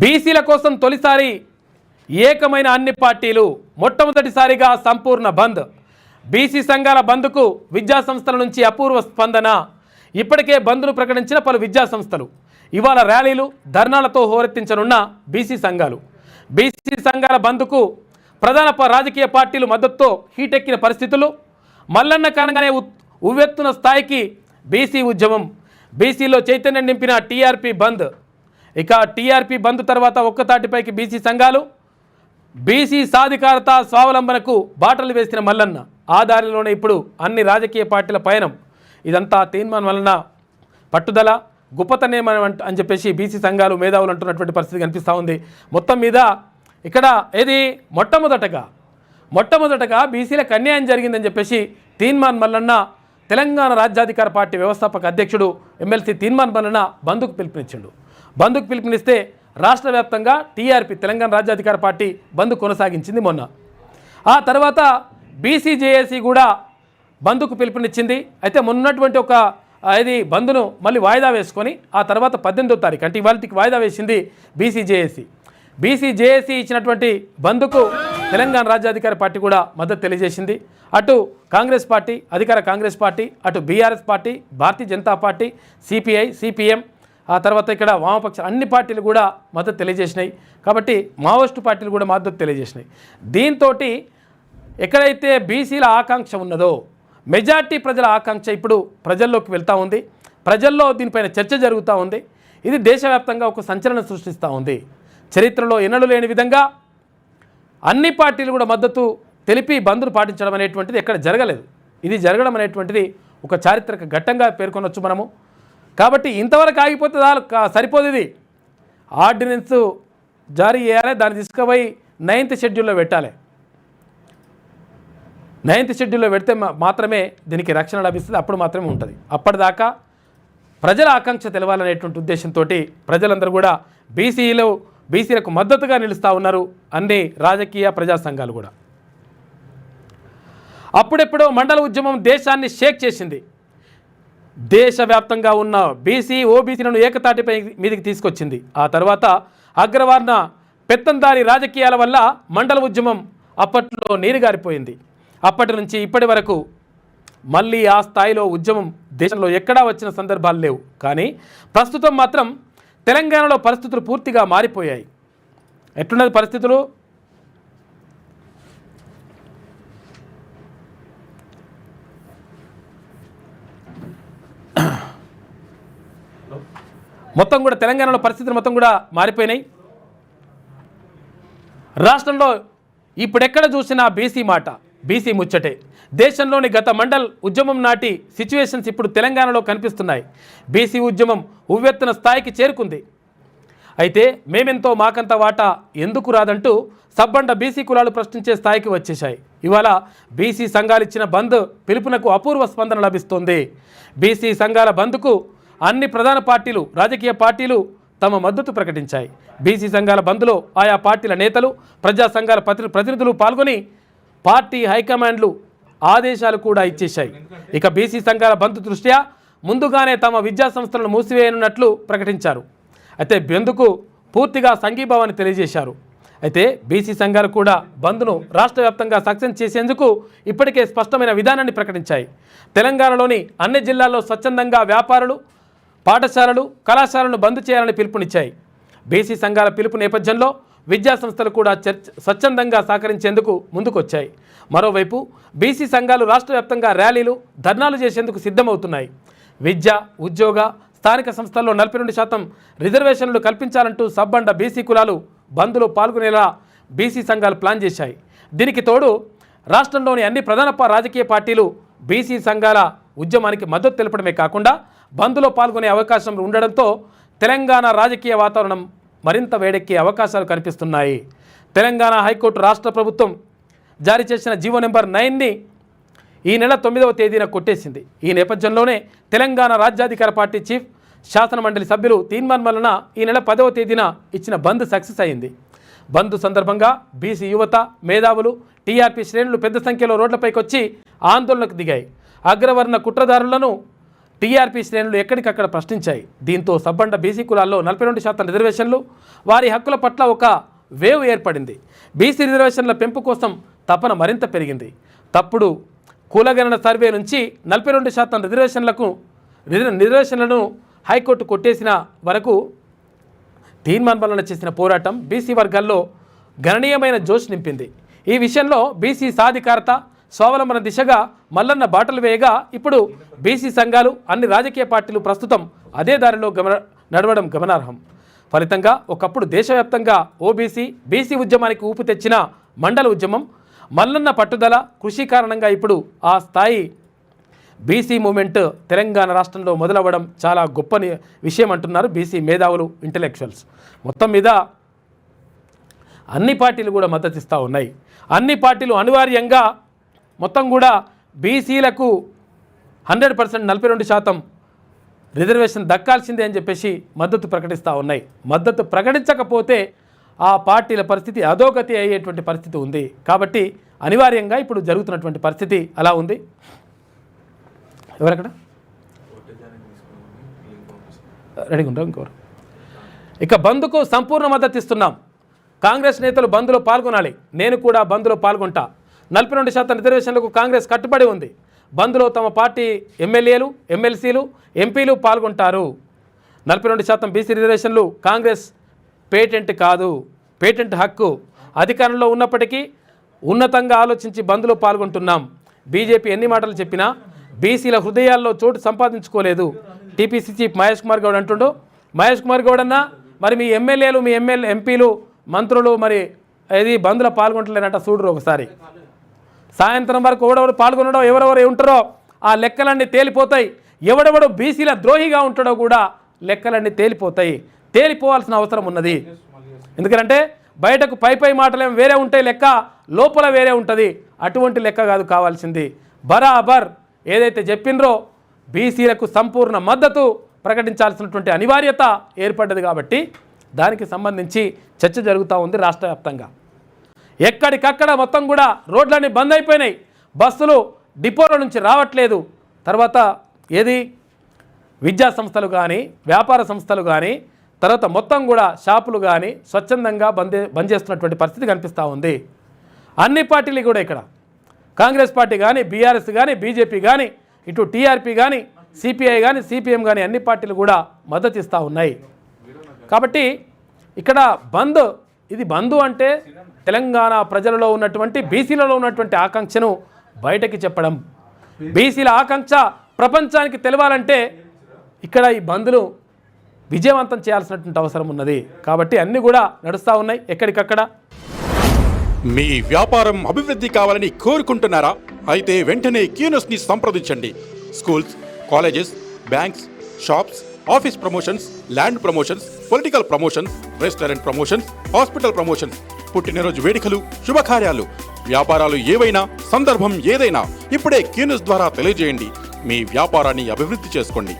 బీసీల కోసం తొలిసారి ఏకమైన అన్ని పార్టీలు, మొట్టమొదటిసారిగా సంపూర్ణ బంద్. బీసీ సంఘాల బంద్కు విద్యా సంస్థల నుంచి అపూర్వ స్పందన. ఇప్పటికే బంద్ను ప్రకటించిన పలు విద్యా సంస్థలు ఇవాళ ర్యాలీలు, ధర్నాలతో హోరెత్తించనున్న బీసీ సంఘాలు. బీసీ సంఘాల బంద్కు ప్రధాన రాజకీయ పార్టీలు మద్దతుతో హీటెక్కిన పరిస్థితులు. మల్లన్న కారణంగానే ఉవ్వెత్తున స్థాయికి బీసీ ఉద్యమం. బీసీలో చైతన్యం నింపిన టీఆర్పీ బంద్. ఇక టీఆర్పీ బంద్ తర్వాత ఒక్కతాటిపైకి బీసీ సంఘాలు. బీసీ సాధికారత, స్వావలంబనకు బాటలు వేసిన మల్లన్న ఆ దారిలోనే ఇప్పుడు అన్ని రాజకీయ పార్టీల పయనం. ఇదంతా తీర్మానం వలన పట్టుదల, గుప్పతనేమని అని చెప్పేసి బీసీ సంఘాలు, మేధావులు అంటున్నటువంటి పరిస్థితి కనిపిస్తూ ఉంది. మొత్తం మీద ఇక్కడ ఏది మొట్టమొదటగా బీసీలకు అన్యాయం జరిగిందని చెప్పేసి తీర్మాన్ మల్లన్న తెలంగాణ రాజ్యాధికార పార్టీ వ్యవస్థాపక అధ్యక్షుడు ఎమ్మెల్సీ తీర్మాన్ మల్లన్న బంద్కు పిలుపునిచ్చిండు. బంద్కు పిలుపునిస్తే రాష్ట్ర వ్యాప్తంగా టీఆర్పీ తెలంగాణ రాజ్యాధికార పార్టీ బంద్ కొనసాగించింది మొన్న. ఆ తర్వాత బీసీజేఏసీ కూడా బంద్కు పిలుపునిచ్చింది. అయితే మొన్నటువంటి ఒక బంద్ను మళ్ళీ వాయిదా వేసుకొని ఆ తర్వాత 18వ తారీఖు అంటే ఇవాళకి వాయిదా వేసింది బీసీజేఏసీ. బీసీజేఏసీ ఇచ్చినటువంటి బంద్కు తెలంగాణ రాజ్యాధికార పార్టీ కూడా మద్దతు తెలియజేసింది. అటు కాంగ్రెస్ పార్టీ, అధికార కాంగ్రెస్ పార్టీ, అటు BRS party, Bharatiya Janata party, CPI, CPM, ఆ తర్వాత ఇక్కడ వామపక్ష అన్ని పార్టీలు కూడా మద్దతు తెలియజేసినాయి. కాబట్టి మావోయిస్టు పార్టీలు కూడా మద్దతు తెలియజేసినాయి. దీంతో ఎక్కడైతే బీసీల ఆకాంక్ష ఉన్నదో, మెజార్టీ ప్రజల ఆకాంక్ష ఇప్పుడు ప్రజల్లోకి వెళ్తూ ఉంది. ప్రజల్లో దీనిపైన చర్చ జరుగుతూ ఉంది. ఇది దేశవ్యాప్తంగా ఒక సంచలనం సృష్టిస్తూ ఉంది. చరిత్రలో ఎన్నడూ లేని విధంగా అన్ని పార్టీలు కూడా మద్దతు తెలిపి బంద్ను పాటించడం అనేటువంటిది ఎక్కడ జరగలేదు. ఇది జరగడం అనేటువంటిది ఒక చారిత్రక ఘట్టంగా పేర్కొనవచ్చు మనము. కాబట్టి ఇంతవరకు ఆగిపోతే సరిపోదు. ఇది ఆర్డినెన్స్ జారీ చేయాలి, దాన్ని తీసుకుపోయి 9th షెడ్యూల్లో పెట్టాలి. 9th షెడ్యూల్లో పెడితే మాత్రమే దీనికి రక్షణ లభిస్తుంది. అప్పుడు మాత్రమే ఉంటుంది. అప్పటిదాకా ప్రజల ఆకాంక్ష తెలవాలనేటువంటి ఉద్దేశంతో ప్రజలందరూ కూడా బీసీలకు మద్దతుగా నిలుస్తూ ఉన్నారు అన్ని రాజకీయ ప్రజా సంఘాలు కూడా. అప్పుడెప్పుడో మండల ఉద్యమం దేశాన్ని షేక్ చేసింది. దేశవ్యాప్తంగా ఉన్న బీసీ, ఓబీసీలను ఏకతాటిపై మీదకి తీసుకొచ్చింది. ఆ తర్వాత అగ్రవర్ణ పెత్తందారి రాజకీయాల వల్ల మండల ఉద్యమం అప్పట్లో నీరుగారిపోయింది. అప్పటి నుంచి ఇప్పటి వరకు మళ్ళీ ఆ స్థాయిలో ఉద్యమం దేశంలో ఎక్కడా వచ్చిన సందర్భాలు లేవు. కానీ ప్రస్తుతం మాత్రం తెలంగాణలో పరిస్థితులు పూర్తిగా మారిపోయాయి. ఎట్లున్నది పరిస్థితులు? మొత్తం కూడా తెలంగాణలో పరిస్థితులు మొత్తం కూడా మారిపోయినాయి. రాష్ట్రంలో ఇప్పుడెక్కడ చూసినా బీసీ మాట, బీసీ ముచ్చటే. దేశంలోని గత మండల్ ఉద్యమం నాటి సిచ్యువేషన్స్ ఇప్పుడు తెలంగాణలో కనిపిస్తున్నాయి. బీసీ ఉద్యమం ఉవ్వెత్తున స్థాయికి చేరుకుంది. అయితే మేమెంతో మాకంత వాటా ఎందుకు రాదంటూ సబ్బండ బీసీ కులాలు ప్రశ్నించే స్థాయికి వచ్చేశాయి. ఇవాళ బీసీ సంఘాలు ఇచ్చిన బంద్ పిలుపునకు అపూర్వ స్పందన లభిస్తోంది. బీసీ సంఘాల బంద్కు అన్ని ప్రధాన పార్టీలు, రాజకీయ పార్టీలు తమ మద్దతు ప్రకటించాయి. బీసీ సంఘాల బంద్లో ఆయా పార్టీల నేతలు, ప్రజా సంఘాల ప్రతినిధులు పాల్గొని పార్టీ హైకమాండ్లు ఆదేశాలు కూడా ఇచ్చేశాయి. ఇక బీసీ సంఘాల బంద్ దృష్ట్యా ముందుగానే తమ విద్యా సంస్థలను మూసివేయనున్నట్లు ప్రకటించారు. అయితే బంద్కు పూర్తిగా సంఘీభావాన్ని తెలియజేశారు. అయితే బీసీ సంఘాలు కూడా బంద్ను రాష్ట్ర వ్యాప్తంగా సక్సెస్ చేసేందుకు ఇప్పటికే స్పష్టమైన విధానాన్ని ప్రకటించాయి. తెలంగాణలోని అన్ని జిల్లాల్లో స్వచ్ఛందంగా వ్యాపారులు, పాఠశాలలు, కళాశాలను బంద్ చేయాలని పిలుపునిచ్చాయి. బీసీ సంఘాల పిలుపు నేపథ్యంలో విద్యా సంస్థలు కూడా స్వచ్ఛందంగా సహకరించేందుకు ముందుకొచ్చాయి. మరోవైపు బీసీ సంఘాలు రాష్ట్ర వ్యాప్తంగా ర్యాలీలు, ధర్నాలు చేసేందుకు సిద్ధమవుతున్నాయి. విద్య, ఉద్యోగ, స్థానిక సంస్థల్లో 42% రిజర్వేషన్లు కల్పించాలంటూ సబ్బండ బీసీ కులాలు బంద్లో పాల్గొనేలా బీసీ సంఘాలు ప్లాన్ చేశాయి. దీనికి తోడు రాష్ట్రంలోని అన్ని ప్రధాన రాజకీయ పార్టీలు బీసీ సంఘాల ఉద్యమానికి మద్దతు తెలపడమే కాకుండా బంద్లో పాల్గొనే అవకాశం ఉండడంతో తెలంగాణ రాజకీయ వాతావరణం మరింత వేడెక్కే అవకాశాలు కనిపిస్తున్నాయి. తెలంగాణ హైకోర్టు రాష్ట్ర ప్రభుత్వం జారీ చేసిన జీవో నెంబర్ 9ని ఈ నెల 9వ తేదీన కొట్టేసింది. ఈ నేపథ్యంలోనే తెలంగాణ రాజ్యాధికార పార్టీ చీఫ్ శాసన మండలి సభ్యులు తీర్మాన్ వలన ఈ నెల 10వ తేదీన ఇచ్చిన బంద్ సక్సెస్ అయింది. బంద్ సందర్భంగా బీసీ యువత, మేధావులు, టీఆర్పీ శ్రేణులు పెద్ద సంఖ్యలో రోడ్లపైకి వచ్చి ఆందోళనకు దిగాయి. అగ్రవర్ణ కుట్రదారులను టీఆర్పీ శ్రేణులు ఎక్కడికక్కడ ప్రశ్నించాయి. దీంతో సబ్బండ బీసీ కులాల్లో 42% రిజర్వేషన్లు, వారి హక్కుల పట్ల ఒక వేవ్ ఏర్పడింది. బీసీ రిజర్వేషన్ల పెంపు కోసం తపన మరింత పెరిగింది. తప్పుడు కులగణన సర్వే నుంచి 42% రిజర్వేషన్లను హైకోర్టు కొట్టేసిన వరకు తీర్మానం చేసిన పోరాటం బీసీ వర్గాల్లో గణనీయమైన జోష్ నింపింది. ఈ విషయంలో బీసీ సాధికారత, స్వావలంబన దిశగా మల్లన్న బాటలు వేయగా ఇప్పుడు బీసీ సంఘాలు, అన్ని రాజకీయ పార్టీలు ప్రస్తుతం అదే దారిలో నడవడం గమనార్హం. ఫలితంగా ఒకప్పుడు దేశవ్యాప్తంగా బీసీ ఉద్యమానికి ఊపు తెచ్చిన మండల ఉద్యమం, మల్లన్న పట్టుదల, కృషి కారణంగా ఇప్పుడు ఆ స్థాయి బీసీ మూమెంట్ తెలంగాణ రాష్ట్రంలో మొదలవ్వడం చాలా గొప్ప విషయం అంటున్నారు బీసీ మేధావులు, ఇంటలెక్చువల్స్. మొత్తం మీద అన్ని పార్టీలు కూడా మద్దతు ఇస్తూ ఉన్నాయి. అన్ని పార్టీలు అనివార్యంగా మొత్తం కూడా బీసీలకు 100% 42% రిజర్వేషన్ దక్కాల్సిందే అని చెప్పేసి మద్దతు ప్రకటిస్తూ ఉన్నాయి. మద్దతు ప్రకటించకపోతే ఆ పార్టీల పరిస్థితి అధోగతి అయ్యేటువంటి పరిస్థితి ఉంది. కాబట్టి అనివార్యంగా ఇప్పుడు జరుగుతున్నటువంటి పరిస్థితి అలా ఉంది. ఎవరక్కడ రెడీగా ఉంటారు ఇంకోరు? ఇక బంద్కు సంపూర్ణ మద్దతు ఇస్తున్నాం. కాంగ్రెస్ నేతలు బంద్లో పాల్గొనాలి. నేను కూడా బంద్లో పాల్గొంటా. 42% రిజర్వేషన్లకు కాంగ్రెస్ కట్టుబడి ఉంది. బంద్లో తమ పార్టీ ఎమ్మెల్యేలు, ఎమ్మెల్సీలు, ఎంపీలు పాల్గొంటారు. 42% బీసీ రిజర్వేషన్లు కాంగ్రెస్ పేటెంట్ కాదు, పేటెంట్ హక్కు. అధికారంలో ఉన్నప్పటికీ ఉన్నతంగా ఆలోచించి బంద్లో పాల్గొంటున్నాం. బీజేపీ ఎన్ని మాటలు చెప్పినా బీసీల హృదయాల్లో చోటు సంపాదించుకోలేదు. టీపీసీ చీఫ్ మహేష్ కుమార్ గౌడ్ అంటుండు. మహేష్ కుమార్ గౌడ్ అన్న, మరి మీ ఎమ్మెల్యేలు, మీ ఎంపీలు, మంత్రులు మరి ఇది బంద్లో పాల్గొంటలేనట చూడరు ఒకసారి. సాయంత్రం వరకు ఎవడెవడు పాల్గొనడో, ఎవరెవరు ఉంటారో ఆ లెక్కలన్నీ తేలిపోతాయి. ఎవడెవడు బీసీల ద్రోహిగా ఉంటాడో కూడా లెక్కలన్నీ తేలిపోతాయి. తేలిపోవాల్సిన అవసరం ఉన్నది. ఎందుకంటే బయటకు పై మాటలేం వేరే ఉంటాయి, లెక్క లోపల వేరే ఉంటుంది. అటువంటి లెక్క కాదు కావాల్సింది. బరాబర్ ఏదైతే చెప్పినరో బీసీలకు సంపూర్ణ మద్దతు ప్రకటించాల్సినటువంటి అనివార్యత ఏర్పడ్డది. కాబట్టి దానికి సంబంధించి చర్చ జరుగుతూ ఉంది రాష్ట్ర వ్యాప్తంగా. ఎక్కడికక్కడ మొత్తం కూడా రోడ్లన్నీ బంద్ అయిపోయినాయి. బస్సులు డిపోల నుంచి రావట్లేదు. తర్వాత ఏది విద్యా సంస్థలు కానీ, వ్యాపార సంస్థలు కానీ, తర్వాత మొత్తం కూడా షాపులు కానీ స్వచ్ఛందంగా బంద్ చేస్తున్నటువంటి పరిస్థితి కనిపిస్తూ ఉంది. అన్ని పార్టీలు కూడా ఇక్కడ కాంగ్రెస్ పార్టీ కానీ, బీఆర్ఎస్ కానీ, బీజేపీ కానీ, ఇటు టీఆర్పీ కానీ, సిపిఐ కానీ, సిపిఎం కానీ అన్ని పార్టీలు కూడా మద్దతు ఇస్తూ ఉన్నాయి. కాబట్టి ఇక్కడ బంద్, ఇది బంద్ అంటే తెలంగాణ ప్రజలలో ఉన్నటువంటి, బీసీలలో ఉన్నటువంటి ఆకాంక్షను బయటకి చెప్పడం. బీసీల ఆకాంక్ష ప్రపంచానికి తెలవాలంటే ఇక్కడ ఈ బంద్ను విజయవంతం చేయాల్సినటువంటి అవసరం ఉన్నది. కాబట్టి అన్నీ కూడా నడుస్తూ ఉన్నాయి ఎక్కడికక్కడ. మీ వ్యాపారం అభివృద్ధి కావాలని కోరుకుంటున్నారా? అయితే వెంటనే క్యూనస్ని సంప్రదించండి. Schools, colleges, banks, shops, office promotions, land promotions, political promotions, restaurant promotions, hospital promotions, పుట్టినరోజు వేడుకలు, శుభకార్యాలు, వ్యాపారాలు ఏవైనా, సందర్భం ఏదైనా ఇప్పుడే క్యూనస్ ద్వారా తెలియజేయండి. మీ వ్యాపారాన్ని అభివృద్ధి చేసుకోండి.